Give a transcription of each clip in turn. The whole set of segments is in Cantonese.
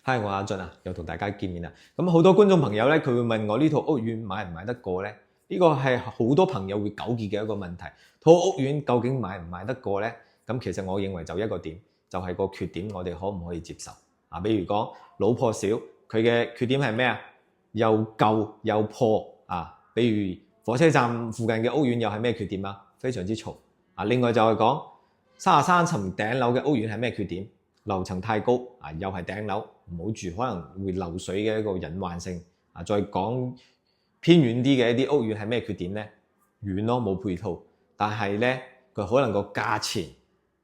嗨，我係阿俊啊，又同大家見面啦。咁好多觀眾朋友咧，佢會問我呢套屋苑買唔買得過咧？呢個係好多朋友會糾結嘅一個問題。套屋苑究竟買唔買得過咧？咁其實我認為就一個點，就係個缺點，我哋可唔可以接受啊？比如講老破小，佢嘅缺點係咩啊？又舊又破啊！比如火車站附近嘅屋苑又係咩缺點啊？非常之嘈啊！另外就係講33層頂樓嘅屋苑係咩缺點？樓層太高啊，又係頂樓，唔好住，可能會漏水嘅一個隱患性啊。再講偏遠啲嘅一啲屋苑係咩缺點呢？遠咯，冇配套，但係呢，佢可能個價錢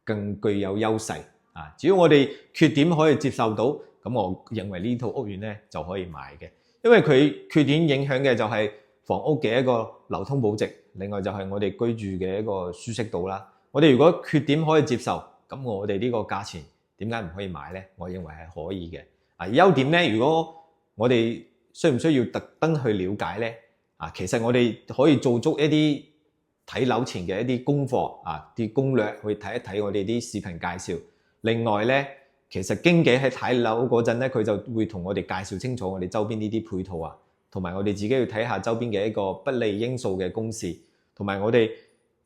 更具有優勢啊。只要我哋缺點可以接受到，咁我認為呢套屋苑呢就可以買嘅，因為佢缺點影響嘅就係房屋嘅一個流通保值，另外就係我哋居住嘅一個舒適度啦。我哋如果缺點可以接受，咁我哋呢個價錢點解唔可以買呢？我認為係可以嘅。優點呢，如果我哋需唔需要特登去了解呢？其實我哋可以做足一啲睇樓前嘅一啲功課啲攻略，去睇一睇我哋啲視頻介紹。另外呢，其實經紀喺睇樓嗰陣呢，佢就會同我哋介紹清楚我哋周邊呢啲配套啊，同埋我哋自己要睇下周邊嘅一個不利因素嘅公示，同埋我哋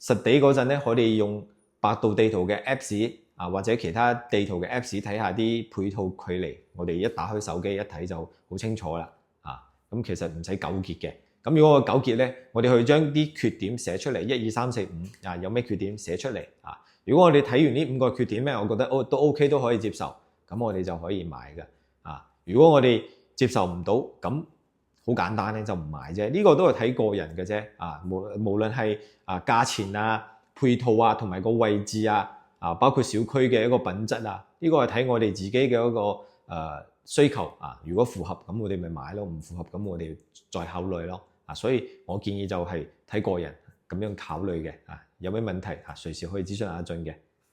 實地嗰陣呢，可以用百度地圖嘅 Apps或者其他地圖嘅 Apps 睇下啲配套距離，我哋一打開手機一睇就好清楚啦。咁其實唔使糾結嘅。咁如果我糾結呢，我哋去將啲缺點寫出嚟，1、2、3、4、5有咩缺點寫出嚟如果我哋睇完呢5個缺點呢，我覺得都 OK 都可以接受，咁我哋就可以買嘅。如果我哋接受唔到，咁好簡單咧，就唔買啫。呢個都係睇個人嘅啫。無論係價錢配套同埋個位置包括小區嘅一個品質呢個係睇我哋自己嘅一個需求如果符合，咁我哋咪買咯；唔符合，咁我哋再考慮咯。所以我建議就係睇個人咁樣考慮嘅。有咩問題隨時可以諮詢阿俊嘅。